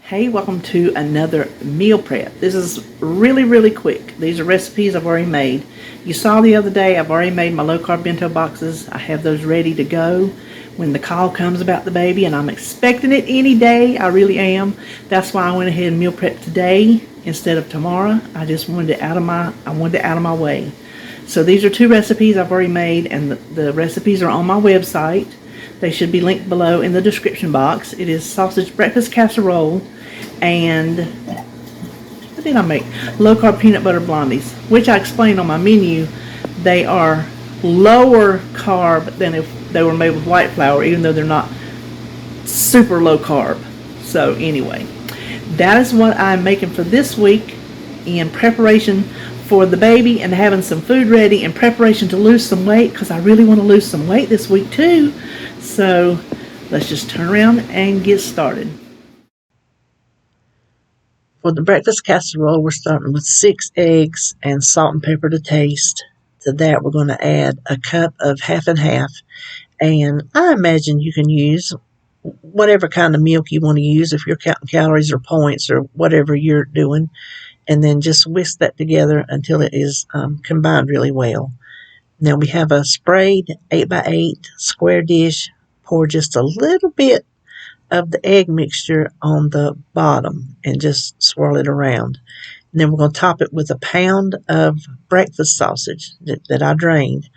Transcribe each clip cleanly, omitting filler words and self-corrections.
Hey, welcome to another meal prep. This is really quick. These are recipes I've already made. You saw the other day I've already made my low carb bento boxes. I have those ready to go when the call comes about the baby, and I'm expecting it any day. I really am. That's why I went ahead and meal prep today instead of tomorrow. I just wanted it out of my way. So these are two recipes I've already made, and the recipes are on my website. They should be linked below in the description box. It is sausage breakfast casserole and what did I make? Low carb peanut butter blondies, which I explained on my menu. They are lower carb than if they were made with white flour, even though they're not super low carb. So anyway, that is what I'm making for this week in preparation for the baby and having some food ready in preparation to lose some weight, because I really want to lose some weight this week too. So let's just turn around and get started. For the breakfast casserole, we're starting with 6 eggs and salt and pepper to taste. To that, we're going to add a cup of half and half. And I imagine you can use whatever kind of milk you want to use if you're counting calories or points or whatever you're doing. And then just whisk that together until it is combined really well. Now we have a sprayed 8x8 square dish. Pour just a little bit of the egg mixture on the bottom and just swirl it around. And then we're going to top it with a pound of breakfast sausage that I drained.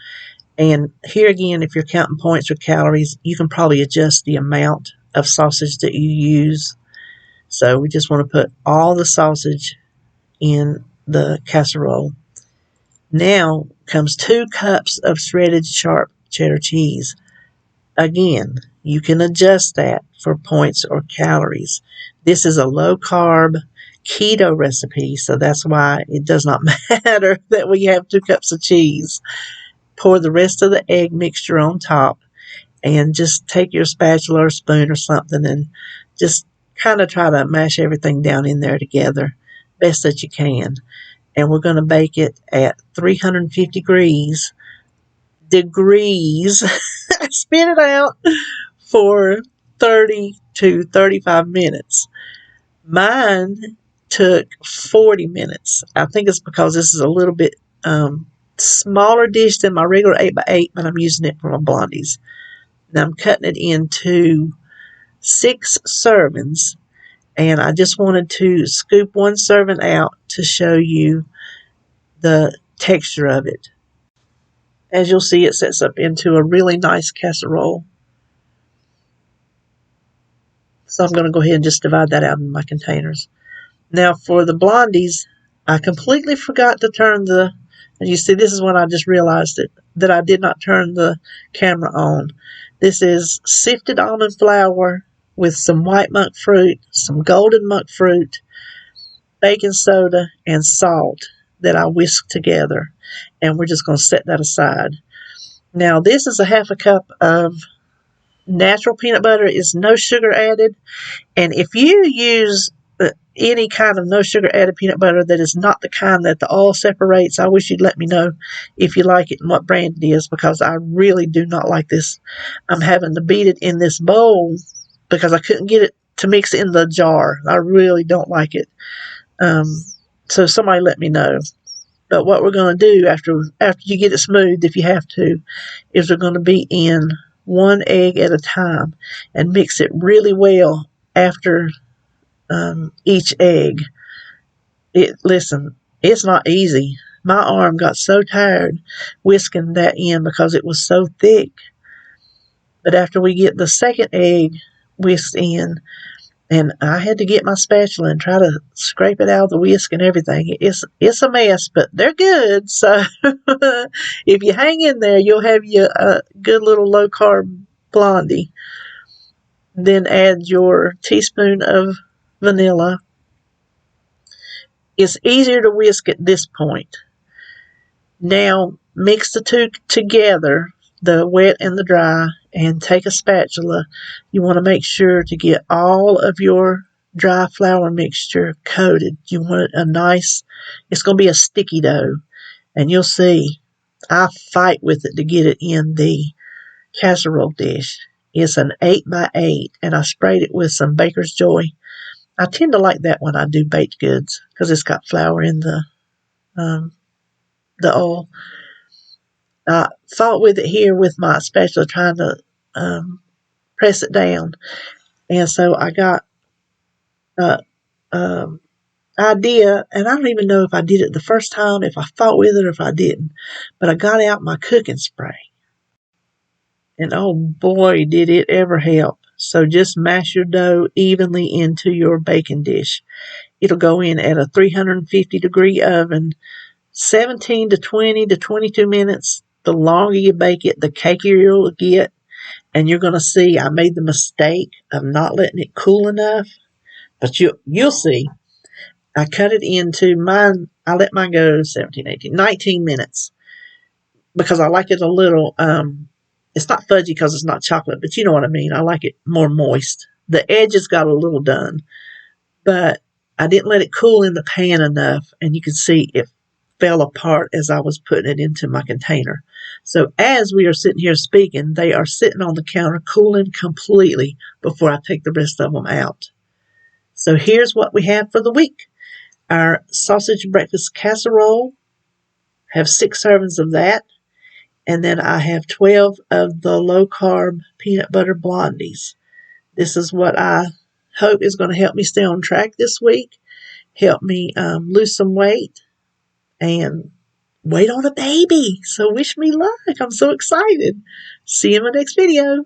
And here again, if you're counting points or calories, you can probably adjust the amount of sausage that you use. So we just want to put all the sausage in the casserole. Now comes 2 cups of shredded sharp cheddar cheese. Again, you can adjust that for points or calories. This is a low carb keto recipe, so that's why it does not matter that we have 2 cups of cheese. Pour the rest of the egg mixture on top and just take your spatula or spoon or something and just kind of try to mash everything down in there together best that you can. And we're going to bake it at 350 degrees spit it out for 30 to 35 minutes. Mine took 40 minutes. I think it's because this is a little bit smaller dish than my regular 8x8, but I'm using it for my Blondies. Now I'm cutting it into 6 servings, and I just wanted to scoop 1 serving out to show you the texture of it. As you'll see, it sets up into a really nice casserole. So I'm going to go ahead and just divide that out in my containers. Now for the Blondies, I completely forgot to turn and you see, this is when I just realized that I did not turn the camera on. This is sifted almond flour with some white monk fruit, some golden monk fruit, baking soda, and salt that I whisked together. And we're just going to set that aside. Now this is a half a cup of natural peanut butter. Is no sugar added. And if you use any kind of no sugar added peanut butter that is not the kind that the oil separates, I wish you'd let me know if you like it and what brand it is, because I really do not like this. I'm having to beat it in this bowl because I couldn't get it to mix in the jar. I really don't like it. So somebody let me know. But what we're going to do after you get it smooth, if you have to, is we're going to beat in 1 egg at a time and mix it really well after each egg. Listen, it's not easy. My arm got so tired whisking that in because it was so thick. But after we get the second egg whisked in, and I had to get my spatula and try to scrape it out of the whisk and everything. It's a mess, but they're good. So if you hang in there, you'll have a good little low-carb Blondie. Then add your teaspoon of vanilla. It's easier to whisk at this point. Now mix the 2 together, the wet and the dry, and take a spatula. You want to make sure to get all of your dry flour mixture coated. You want it it's going to be a sticky dough. And you'll see, I fight with it to get it in the casserole dish. It's an 8x8, and I sprayed it with some Baker's Joy I tend to like that when I do baked goods because it's got flour in the oil. I fought with it here with my spatula trying to press it down. And so I got a idea, and I don't even know if I did it the first time, if I fought with it or if I didn't. But I got out my cooking spray. And oh boy, did it ever help. So just mash your dough evenly into your baking dish. It'll go in at a 350-degree oven, 17 to 20 to 22 minutes. The longer you bake it, the cakier you'll get. And you're going to see I made the mistake of not letting it cool enough. But you'll see. I cut it into mine. I let mine go 17, 18, 19 minutes because I like it a little, it's not fudgy because it's not chocolate, but you know what I mean. I like it more moist. The edges got a little done, but I didn't let it cool in the pan enough, and you can see it fell apart as I was putting it into my container. So as we are sitting here speaking, they are sitting on the counter cooling completely before I take the rest of them out. So here's what we have for the week. Our sausage breakfast casserole, have 6 servings of that. And then I have 12 of the low-carb peanut butter blondies. This is what I hope is going to help me stay on track this week, help me lose some weight, and wait on a baby. So wish me luck. I'm so excited. See you in my next video.